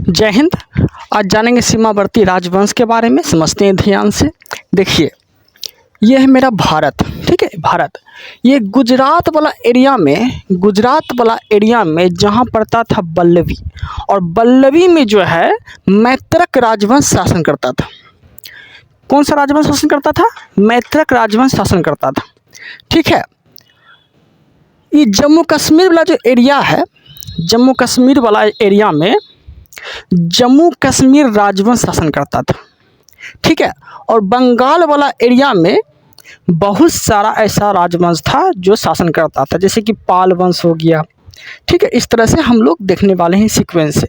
जय हिंद। आज जानेंगे सीमावर्ती राजवंश के बारे में। समझते हैं ध्यान से। देखिए, ये है मेरा भारत, ठीक है, भारत। ये गुजरात वाला एरिया में जहाँ पड़ता था बल्लवी, और बल्लवी में जो है मैत्रक राजवंश शासन करता था। कौन सा राजवंश शासन करता था? मैत्रक राजवंश शासन करता था, ठीक है। ये जम्मू कश्मीर वाला जो एरिया है, जम्मू कश्मीर वाला एरिया में जम्मू कश्मीर राजवंश शासन करता था, ठीक है। और बंगाल वाला एरिया में बहुत सारा ऐसा राजवंश था जो शासन करता था, जैसे कि पाल वंश हो गया, ठीक है। इस तरह से हम लोग देखने वाले हैं सीक्वेंस से।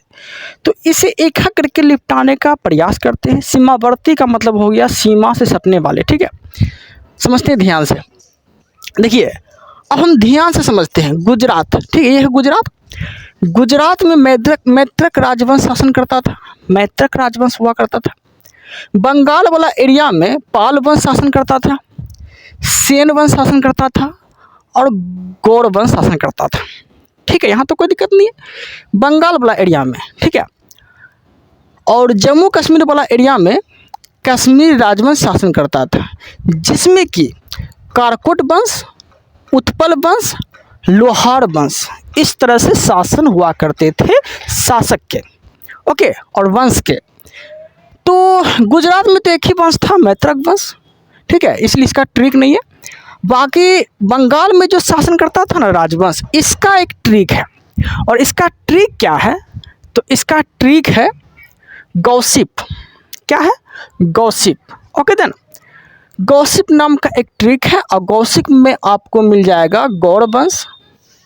तो इसे एक एक करके निपटाने का प्रयास करते हैं। सीमावर्ती का मतलब हो गया सीमा से सटने वाले, ठीक है। समझते हैं ध्यान से। देखिए, अब हम ध्यान से समझते हैं। गुजरात, ठीक है, ये है गुजरात। गुजरात में मैत्रक राजवंश शासन करता था, मैत्रक राजवंश हुआ करता था। बंगाल वाला एरिया में पाल वंश शासन करता था, सेन वंश शासन करता था, और गौड़ वंश शासन करता था, ठीक है। यहाँ तो कोई दिक्कत नहीं है बंगाल वाला एरिया में, ठीक है। और जम्मू कश्मीर वाला एरिया में कश्मीर राजवंश शासन करता था, जिसमें कि कारकोट वंश, उत्पल वंश, लोहार वंश, इस तरह से शासन हुआ करते थे शासक के, ओके, और वंश के। तो गुजरात में तो एक ही वंश था, मैत्रक वंश, ठीक है, इसलिए इसका ट्रिक नहीं है। बाकी बंगाल में जो शासन करता था ना राजवंश, इसका एक ट्रिक है। और इसका ट्रिक क्या है? तो इसका ट्रिक है गॉसिप। क्या है? Gossip, okay then. गॉसिप नाम का एक ट्रिक है, और गॉसिप में आपको मिल जाएगा गौड़ वंश,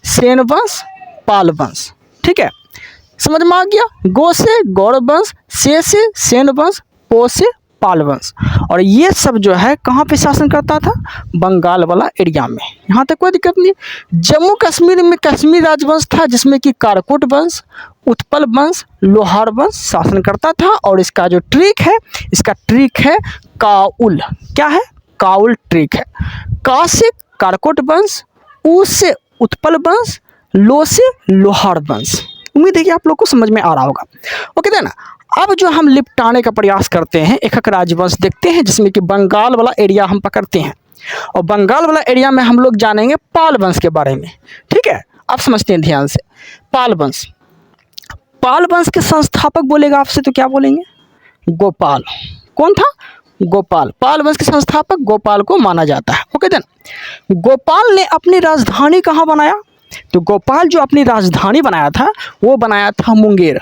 सेन वंश, पाल वंश, ठीक है। समझ में आ गया? गो से गौड़ वंश, से सेन वंश, पो से पाल वंश। और ये सब जो है कहाँ पे शासन करता था? बंगाल वाला एरिया में। यहाँ तक कोई दिक्कत नहीं। जम्मू कश्मीर में कश्मीर राजवंश था, जिसमें कि कारकोट वंश, उत्पल वंश, लोहार वंश शासन करता था। और इसका जो ट्रिक है, इसका ट्रिक है काउल। क्या है? काउल ट्रिक है। का से कारकोट वंश, ऊ से उत्पल वंश, लो से लोहार वंश। उम्मीद है कि आप लोग को समझ में आ रहा होगा, ओके देना। अब जो हम निपटाने का प्रयास करते हैं, एक एक राजवंश देखते हैं, जिसमें कि बंगाल वाला एरिया हम पकड़ते हैं। और बंगाल वाला एरिया में हम लोग जानेंगे पाल वंश के बारे में, ठीक है। अब समझते हैं ध्यान से। पाल वंश, पाल वंश के संस्थापक बोलेगा आपसे तो क्या बोलेंगे? गोपाल। कौन था? गोपाल। पाल वंश के संस्थापक गोपाल को माना जाता है, ओके देन। गोपाल ने अपनी राजधानी कहाँ बनाया? तो गोपाल जो अपनी राजधानी बनाया था, वो बनाया था मुंगेर।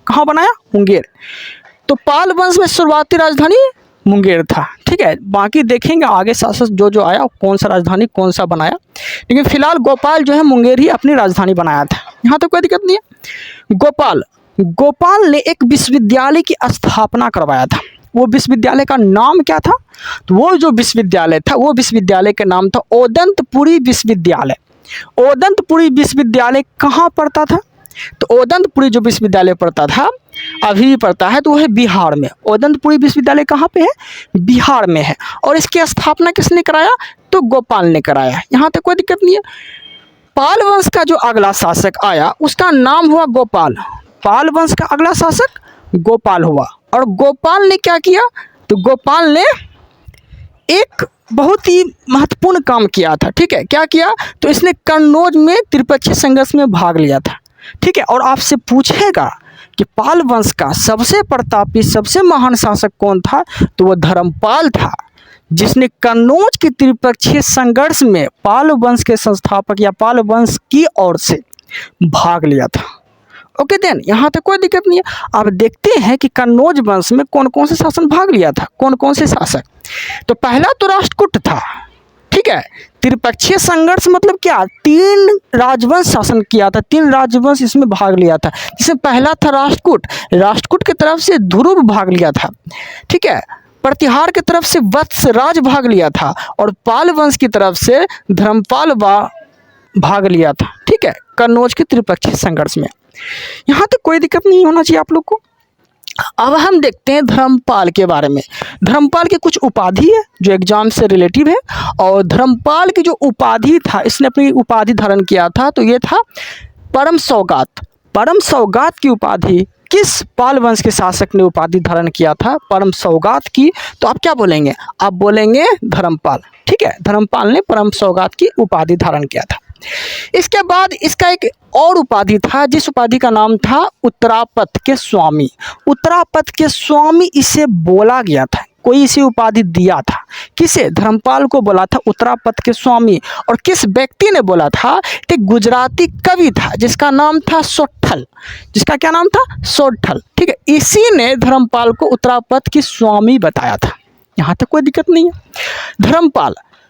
कहाँ बनाया? मुंगेर। तो पाल वंश में शुरुआती राजधानी मुंगेर था, ठीक है। बाकी देखेंगे आगे शासक जो आया कौन सा राजधानी कौन सा बनाया, लेकिन फिलहाल गोपाल जो है मुंगेर ही अपनी राजधानी बनाया था। यहाँ तो कोई दिक्कत नहीं है। गोपाल ने एक विश्वविद्यालय की स्थापना करवाया था। वो विश्वविद्यालय का नाम क्या था? तो वो जो विश्वविद्यालय था, वो विश्वविद्यालय का नाम था ओदंतपुरी विश्वविद्यालय। ओदंतपुरी विश्वविद्यालय कहाँ पड़ता था? तो ओदंतपुरी जो विश्वविद्यालय पड़ता था, अभी भी पड़ता है, तो वो है बिहार में। ओदंतपुरी विश्वविद्यालय कहाँ पे है? बिहार में है। और इसकी स्थापना किसने कराया? तो गोपाल ने कराया। यहाँ तक कोई दिक्कत नहीं है। पाल वंश का जो अगला शासक आया, उसका नाम हुआ गोपाल। पाल वंश का अगला शासक गोपाल हुआ। और गोपाल ने क्या किया? तो गोपाल ने एक बहुत ही महत्वपूर्ण काम किया था, ठीक है। क्या किया? तो इसने कन्नौज में त्रिपक्षीय संघर्ष में भाग लिया था, ठीक है। और आपसे पूछेगा कि पाल वंश का सबसे प्रतापी, सबसे महान शासक कौन था? तो वो धर्मपाल था, जिसने कन्नौज के त्रिपक्षीय संघर्ष में पाल वंश के संस्थापक या पाल वंश की ओर से भाग लिया था, ओके देन। यहाँ तक कोई दिक्कत नहीं है। अब देखते हैं कि कन्नौज वंश में कौन कौन से शासन भाग लिया था, कौन कौन से शासक। तो पहला तो राष्ट्रकूट था, ठीक है। त्रिपक्षीय संघर्ष मतलब क्या? 3 राजवंश शासन किया था, 3 राजवंश इसमें भाग लिया था। जिसमें पहला था राष्ट्रकूट। राष्ट्रकूट की तरफ से ध्रुव भाग लिया था, ठीक है। प्रतिहार की तरफ से वत्सराज भाग लिया था, और पाल वंश की तरफ से धर्मपाल भाग लिया था, ठीक है, कन्नौज के त्रिपक्षीय संघर्ष में। यहाँ तक कोई दिक्कत नहीं होना चाहिए आप लोग को। अब हम देखते हैं धर्मपाल के बारे में। धर्मपाल की कुछ उपाधि है जो एग्जाम से रिलेटिव है। और धर्मपाल की जो उपाधि था, इसने अपनी उपाधि धारण किया था, तो ये था परम सौगात। परम सौगात की उपाधि किस पाल वंश के शासक ने उपाधि धारण किया था परम सौगात की? तो आप क्या बोलेंगे? आप बोलेंगे धर्मपाल। ठीक है, धर्मपाल ने परम सौगात की उपाधि धारण किया था। इसके बाद इसका एक और उपाधि था, जिस उपाधि का नाम था उत्तरापथ के स्वामी। उत्तरापथ के स्वामी इसे बोला गया था, कोई इसे उपाधि दिया था। किसे? धर्मपाल को बोला था उत्तरापथ के स्वामी। और किस व्यक्ति ने बोला था? एक गुजराती कवि था जिसका नाम था सोट्ठल। जिसका क्या नाम था? सोट्ठल। ठीक है, इसी ने धर्मपाल को उत्तरापथ के स्वामी बताया था। यहाँ तक कोई दिक्कत नहीं है।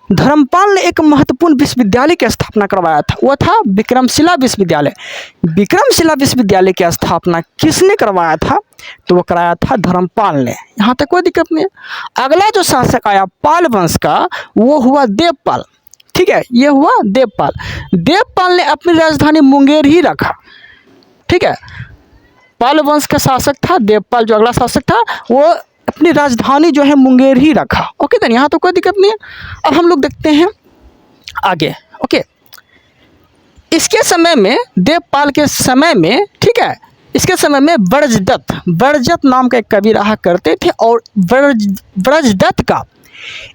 धर्मपाल ने एक महत्वपूर्ण विश्वविद्यालय की स्थापना करवाया था, वह था विक्रमशिला विश्वविद्यालय। विक्रमशिला विश्वविद्यालय की स्थापना किसने करवाया था? तो वो कराया था धर्मपाल ने। यहाँ तक कोई दिक्कत नहीं है। अगला जो शासक आया पाल वंश का, वो हुआ देवपाल। ठीक है, ये हुआ देवपाल। देवपाल ने अपनी राजधानी मुंगेर ही रखा। ठीक है, पाल वंश का शासक था देवपाल, जो अगला शासक था वो अपनी राजधानी जो है मुंगेर ही रखा। ओके, देन यहाँ तो कोई दिक्कत नहीं है। अब हम लोग देखते हैं आगे। ओके, इसके समय में, देवपाल के समय में, ठीक है, इसके समय में ब्रजदत्त नाम का एक कवि रहा करते थे। और ब्रजदत्त का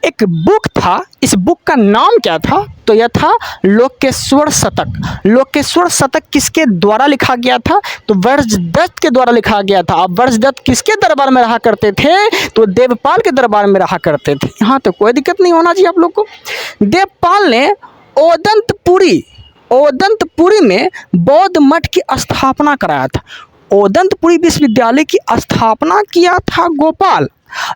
एक बुक था। इस बुक का नाम क्या था? तो यह था लोकेश्वर शतक। लोकेश्वर शतक किसके द्वारा लिखा गया था? तो ब्रजदत्त के द्वारा लिखा गया था। अब ब्रजदत्त किसके दरबार में रहा करते थे? तो देवपाल के दरबार में रहा करते थे। यहाँ तो कोई दिक्कत नहीं होना चाहिए आप लोग को। देवपाल ने ओदंतपुरी में बौद्ध मठ की स्थापना कराया था। ओदंतपुरी विश्वविद्यालय की स्थापना किया था गोपाल,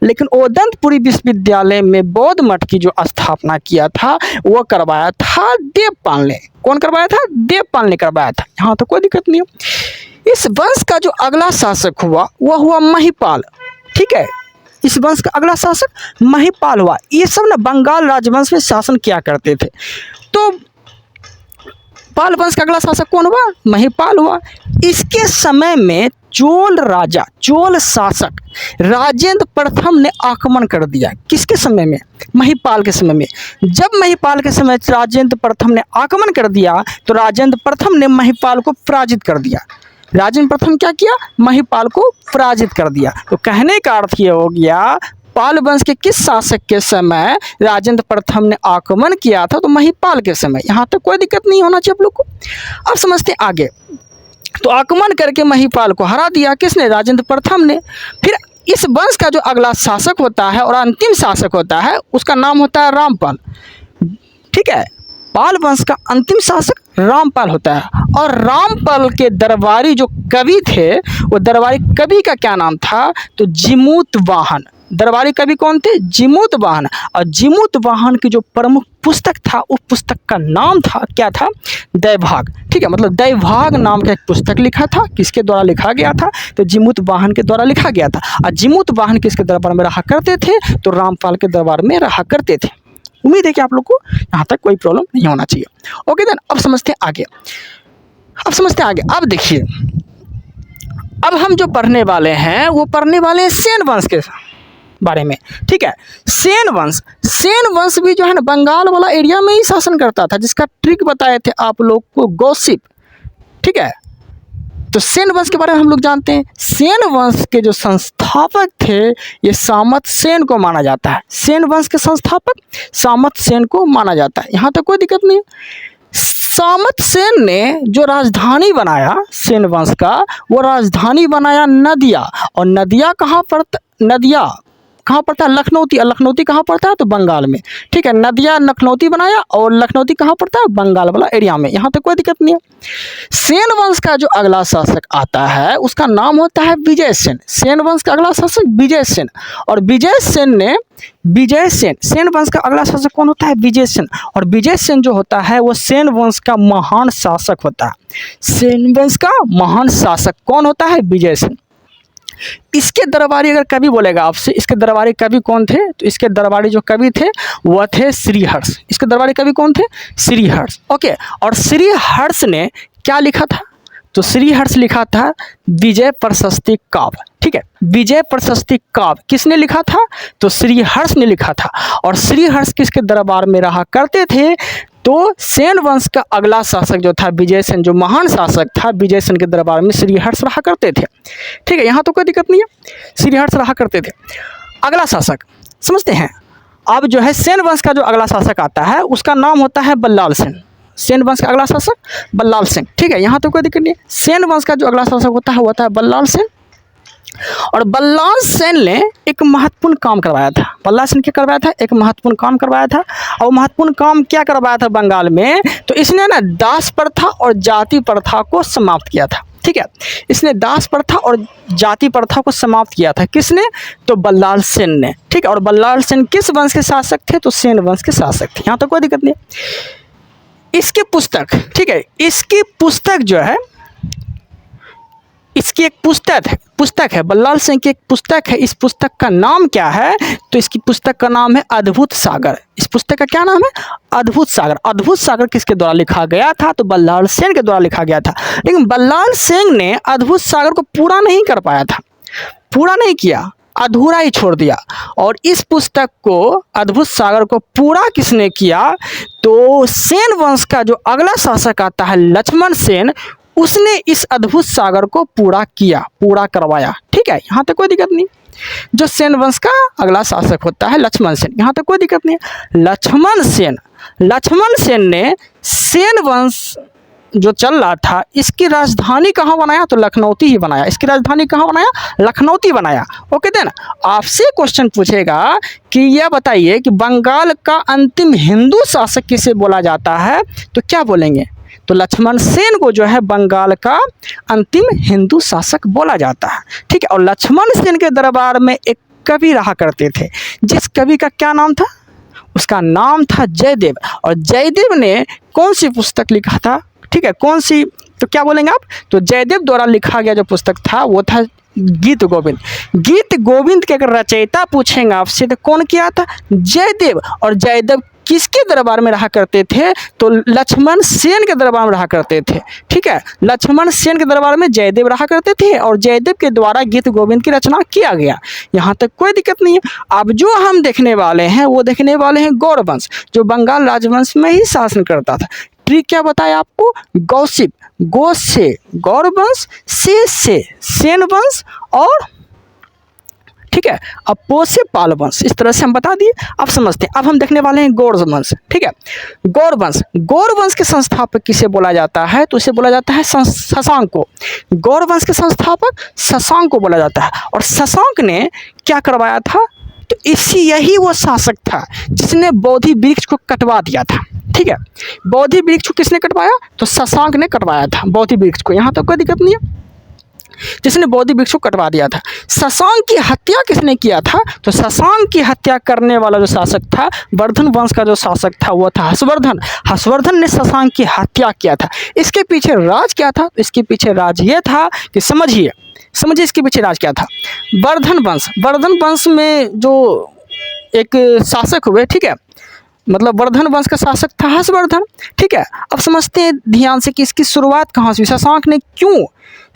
लेकिन ओदंतपुरी विश्वविद्यालय में बौद्ध मठ की जो स्थापना किया था वो करवाया था देवपाल ने। कौन करवाया था? देवपाल ने करवाया था। यहाँ तो कोई दिक्कत नहीं है। इस वंश का जो अगला शासक हुआ वह हुआ महिपाल। ठीक है, इस वंश का अगला शासक महिपाल हुआ। ये सब ना बंगाल राजवंश में शासन किया करते थे। तो पाल वंश का अगला शासक कौन हुआ? महिपाल हुआ। इसके समय में चोल शासक राजेंद्र प्रथम ने आक्रमण कर दिया। किसके समय में? महिपाल के समय में। जब महिपाल के समय राजेंद्र प्रथम ने आक्रमण कर दिया तो राजेंद्र प्रथम ने महिपाल को पराजित कर दिया। राजेंद्र प्रथम क्या किया? महिपाल को पराजित कर दिया। तो कहने का अर्थ ये हो गया, पाल वंश के किस शासक के समय राजेंद्र प्रथम ने आक्रमण किया था? तो महिपाल के समय। यहाँ तक कोई दिक्कत नहीं होना चाहिए आप लोग को। अब समझते हैं आगे। तो आक्रमण करके महिपाल को हरा दिया किसने? राजेंद्र प्रथम ने। फिर इस वंश का जो अगला शासक होता है और अंतिम शासक होता है उसका नाम होता है रामपाल। ठीक है, पाल वंश का अंतिम शासक रामपाल होता है। और रामपाल के दरबारी जो कवि थे, वो दरबारी कवि का क्या नाम था? तो जिमूत वाहन। दरबारी कवि कौन थे? जिमूत वाहन। और जिमूत वाहन की जो प्रमुख पुस्तक था, उस पुस्तक का नाम था, क्या था? दैवभाग। ठीक है, मतलब दैवभाग नाम का एक पुस्तक लिखा था। किसके द्वारा लिखा गया था? तो जिमूत वाहन के द्वारा लिखा गया था। और जिमूत वाहन किसके दरबार में रहा करते थे? तो रामपाल के दरबार में रहा करते थे। उम्मीद है कि आप लोग को यहाँ तक कोई प्रॉब्लम नहीं होना चाहिए। ओके देन, अब समझते हैं आगे। अब देखिए, अब हम जो पढ़ने वाले हैं वो पढ़ने वाले हैं सेन वंश के बारे में। ठीक है, सेन वंश भी जो है ना बंगाल वाला एरिया में ही शासन करता था, जिसका ट्रिक बताए थे आप लोग को गॉसिप। ठीक है, तो सेन वंश के बारे में हम लोग जानते हैं। सेन वंश के जो संस्थापक थे ये सामत सेन को माना जाता है। सेन वंश के संस्थापक सामत सेन को माना जाता है। यहाँ तक कोई दिक्कत नहीं। सामत सेन ने जो राजधानी बनाया सेन वंश का, वो राजधानी बनाया नदिया। और नदिया कहाँ पड़ता है? लखनौती। और लखनौती कहाँ पड़ता है? तो बंगाल में। ठीक है, नदिया लखनौती बनाया और लखनौती कहाँ पड़ता है? बंगाल वाला एरिया में। यहाँ तक कोई दिक्कत नहीं है। सेन वंश का जो अगला शासक आता है उसका नाम होता है विजय सेन। सेन वंश का अगला शासक विजय सेन। और सेन वंश का अगला शासक कौन होता है? विजय सेन। और विजय सेन जो होता है वो सेन वंश का महान शासक होता है। सेन वंश का महान शासक कौन होता है? विजय सेन। इसके दरबारी अगर कवि बोलेगा आपसे, इसके दरबारी कवि कौन थे? तो इसके दरबारी जो कवि थे वह थे श्रीहर्ष। इसके दरबारी कवि कौन थे? श्रीहर्ष। ओके, और श्रीहर्ष ने क्या लिखा था? तो श्रीहर्ष लिखा था विजय प्रशस्ति काव्य। ठीक है, विजय प्रशस्ति काव्य किसने लिखा था? तो श्रीहर्ष ने लिखा था। और श्रीहर्ष किसके दरबार में रहा करते थे? तो सेन वंश का अगला शासक जो था विजयसेन, जो महान शासक था, विजयसेन के दरबार में श्रीहर्ष रहा करते थे। ठीक है, यहाँ तो कोई दिक्कत नहीं है, श्रीहर्ष रहा करते थे। अगला शासक समझते हैं। अब जो है सेन वंश का जो अगला शासक आता है उसका नाम होता है बल्लाल सेन। सेन वंश का अगला शासक बल्लाल सेन। ठीक है, यहाँ तो कोई दिक्कत नहीं है। सेन वंश का जो अगला शासक होता है वो होता है बल्लाल सेन। और बल्लाल सेन ने एक महत्वपूर्ण काम करवाया था। बल्लाल सेन क्या करवाया था? एक महत्वपूर्ण काम करवाया था। और महत्वपूर्ण काम क्या करवाया था बंगाल में? तो इसने ना दास प्रथा और जाति प्रथा को समाप्त किया था। ठीक है, इसने दास प्रथा और जाति प्रथा को समाप्त किया था। किसने? तो बल्लाल सेन ने। ठीक है, और बल्लाल सेन किस वंश के शासक थे? तो सेन वंश के शासक थे। यहाँ तो कोई दिक्कत नहीं है। इसकी पुस्तक, ठीक है, इसकी पुस्तक जो है, इसकी एक पुस्तक है बल्लाल सेन की एक पुस्तक है। इस पुस्तक का नाम क्या है? तो इसकी पुस्तक का नाम है अद्भुत सागर। इस पुस्तक का क्या नाम है? अद्भुत सागर। अद्भुत सागर किसके द्वारा लिखा गया था? तो बल्लाल सेन के द्वारा लिखा गया था। लेकिन बल्लाल सेन ने अद्भुत सागर को पूरा नहीं कर पाया था, पूरा नहीं किया, अधूरा ही छोड़ दिया। और इस पुस्तक को, अद्भुत सागर को पूरा किसने किया? तो सेन वंश का जो अगला शासक आता है लक्ष्मण सेन, उसने इस अद्भुत सागर को पूरा किया, पूरा करवाया। ठीक है, यहाँ तक कोई दिक्कत नहीं। जो सेन वंश का अगला शासक होता है लक्ष्मण सेन, यहाँ तक कोई दिक्कत नहीं है। लक्ष्मण सेन ने सेन वंश जो चल रहा था इसकी राजधानी कहाँ बनाया? तो लखनौती ही बनाया। इसकी राजधानी कहाँ बनाया? लखनौती बनाया। ओके देन, आपसे क्वेश्चन पूछेगा कि यह बताइए कि बंगाल का अंतिम हिंदू शासक किसे बोला जाता है? तो क्या बोलेंगे? तो लक्ष्मण सेन को जो है बंगाल का अंतिम हिंदू शासक बोला जाता है। ठीक है, और लक्ष्मण सेन के दरबार में एक कवि रहा करते थे, जिस कवि का क्या नाम था? उसका नाम था जयदेव। और जयदेव ने कौन सी पुस्तक लिखा था? ठीक है, कौन सी? तो क्या बोलेंगे आप? तो जयदेव द्वारा लिखा गया जो पुस्तक था वो था गीत गोविंद। गीत गोविंद के अगर रचयिता पूछेंगे आपसे तो कौन किया था? जयदेव। और जयदेव किसके दरबार में रहा करते थे? तो लक्ष्मण सेन के दरबार में रहा करते थे। ठीक है, लक्ष्मण सेन के दरबार में जयदेव रहा करते थे और जयदेव के द्वारा गीत गोविंद की रचना किया गया। यहाँ तक कोई दिक्कत नहीं है। अब जो हम देखने वाले हैं वो देखने वाले हैं गौड़ वंश, जो बंगाल राजवंश में ही शासन करता था। ट्रिक क्या बताया आपको? गौसिप, गो से गौड़ वंश, से सेन वंश, और ठीक है, अब पो से पाल वंश। इस तरह से हम बता दिए। अब समझते हैं। अब हम देखने वाले हैं गौड़ वंश। ठीक है, गौड़ वंश के संस्थापक किसे बोला जाता है? तो इसे बोला जाता है शशांक को। गौड़ वंश के संस्थापक शशांक को बोला जाता है। और शशांक ने क्या करवाया था? तो यही वो शासक था जिसने बोधि वृक्ष को कटवा दिया था। ठीक है, बोधि वृक्ष को किसने कटवाया? तो शशांक ने कटवाया था बोधि वृक्ष को। यहाँ तक कोई दिक्कत नहीं है, जिसने बोधि वृक्ष को कटवा दिया था। शशांक की हत्या किसने किया था? तो शशांक की हत्या करने वाला जो शासक था, वर्धन वंश का जो शासक था वो था हर्षवर्धन। हर्षवर्धन ने शशांक की हत्या किया था। इसके पीछे राज क्या था? इसके पीछे राज ये था कि समझिए इसके पीछे राज क्या था। वर्धन वंश में जो एक शासक हुए, ठीक है, मतलब वर्धन वंश का शासक था हर्षवर्धन। ठीक है, अब समझते हैं ध्यान से कि इसकी शुरुआत कहाँ से हुई।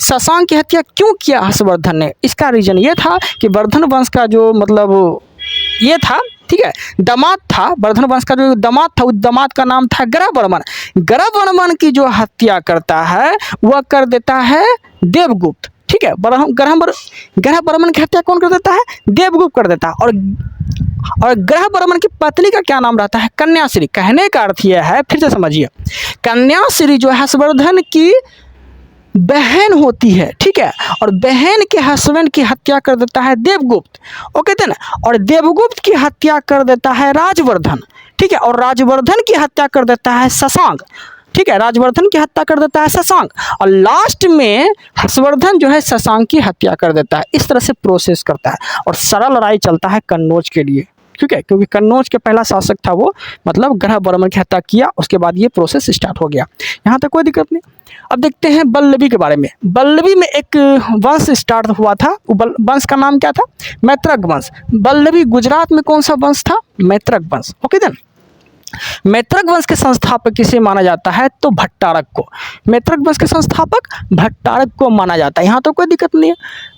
शशांक की हत्या क्यों किया हर्षवर्धन ने? इसका रीजन ये था कि वर्धन वंश का जो मतलब ये था, ठीक है, दामाद था, वर्धन वंश का जो दामाद था, उस दामाद का नाम था ग्रहवर्मन। ग्रहवर्मन की जो हत्या करता है वह कर देता है देवगुप्त। ठीक है, ग्रहवर्मन की हत्या कौन कर देता है? देवगुप्त कर देता है। और ग्रहवर्मन की पत्नी का क्या नाम रहता है? कन्याश्री। कहने का अर्थ यह है, फिर से समझिए, कन्याश्री जो हर्षवर्धन की बहन होती है। ठीक है, और बहन के हस्बैंड की हत्या कर देता है देवगुप्त। ओके देन, और देवगुप्त की हत्या कर देता है राजवर्धन। ठीक है, और राजवर्धन की हत्या कर देता है शशांक। ठीक है, राजवर्धन की हत्या कर देता है शशांक, और लास्ट में हर्षवर्धन जो है शशांक की हत्या कर देता है। इस तरह से प्रोसेस करता है और सारा लड़ाई चलता है कन्नौज के लिए। ठीक है, क्योंकि कन्नौज के पहला शासक था वो, मतलब ग्रहवर्मन की हत्या किया, उसके बाद ये प्रोसेस स्टार्ट हो गया। यहाँ तक कोई दिक्कत नहीं। अब देखते हैं बल्लभी के बारे में। बल्लभी में एक वंश स्टार्ट हुआ था, वंश का नाम क्या था? मैत्रक वंश। बल्लभी गुजरात में कौन सा वंश था? मैत्रक वंश। ओके देन, मैत्रक वंश के संस्थापक किसे माना जाता है? तो भट्टारक को। मैत्रक वंश के संस्थापक भट्टारक को माना जाता है। यहाँ तो कोई दिक्कत नहीं है।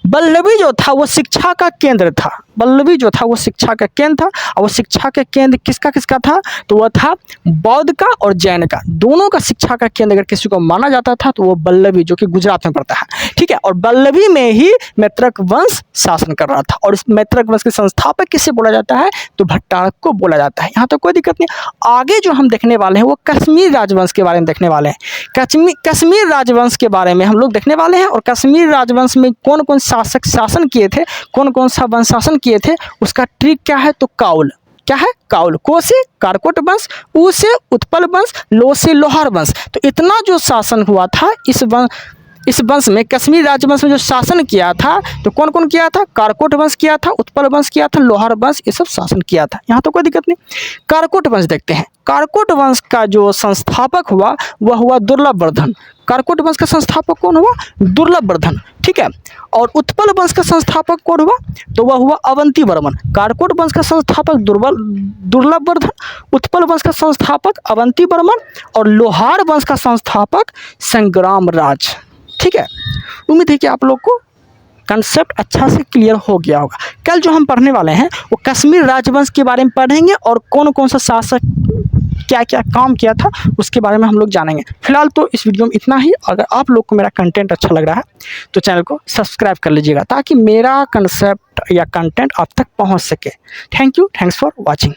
बल्लभी जो था वो शिक्षा का केंद्र था। बल्लभी जो था वो शिक्षा का केंद्र था, और वो शिक्षा का केंद्र किसका किसका था, तो वह था बौद्ध का और जैन का, दोनों का शिक्षा का केंद्र अगर किसी को माना जाता था तो वो बल्लभी, जो कि गुजरात में पड़ता है, ठीक है। और बल्लभी में ही मैत्रक वंश शासन कर रहा था, और इस मैत्रक वंश के संस्थापक किसे बोला जाता है, तो भट्टारक को बोला जाता है। यहाँ तो कोई दिक्कत नहीं। आगे जो हम देखने वाले हैं वो कश्मीर राजवंश के बारे में देखने वाले हैं। कश्मीर राजवंश के बारे में हम लोग देखने वाले हैं, और कश्मीर राजवंश में कौन कौन शासक शासन किए थे, कौन कौन सा वंश शासन किए थे, उसका ट्रिक क्या है, तो काउल, क्या है, काउल, को से कारकोट वंश, ऊ से उत्पल वंश, लो से लोहार वंश। तो इतना जो शासन हुआ था इस वंश में, कश्मीर राजवंश में जो शासन किया था, तो कौन कौन किया था, कारकोट वंश किया था, उत्पल वंश किया था, लोहार वंश, ये सब शासन किया था। यहाँ तो कोई दिक्कत नहीं। कारकोट वंश देखते हैं। कारकोट वंश का जो संस्थापक हुआ वह हुआ दुर्लभवर्धन। कारकोट वंश का संस्थापक कौन हुआ, दुर्लभवर्धन, ठीक है। और उत्पल वंश का संस्थापक कौन हुआ, तो वह हुआ अवंती वर्मन। कारकोट वंश का संस्थापक दुर्लभवर्धन, उत्पल वंश का संस्थापक अवंती वर्मन, और लोहार वंश का संस्थापक संग्राम राज, ठीक है। उम्मीद है कि आप लोग को कंसेप्ट अच्छा से क्लियर हो गया होगा। कल जो हम पढ़ने वाले हैं वो कश्मीर राजवंश के बारे में पढ़ेंगे, और कौन कौन सा शासक क्या क्या काम किया था उसके बारे में हम लोग जानेंगे। फिलहाल तो इस वीडियो में इतना ही। अगर आप लोग को मेरा कंटेंट अच्छा लग रहा है तो चैनल को सब्सक्राइब कर लीजिएगा, ताकि मेरा कंसेप्ट या कंटेंट आप तक पहुंच सके। Thank you, thanks for watching.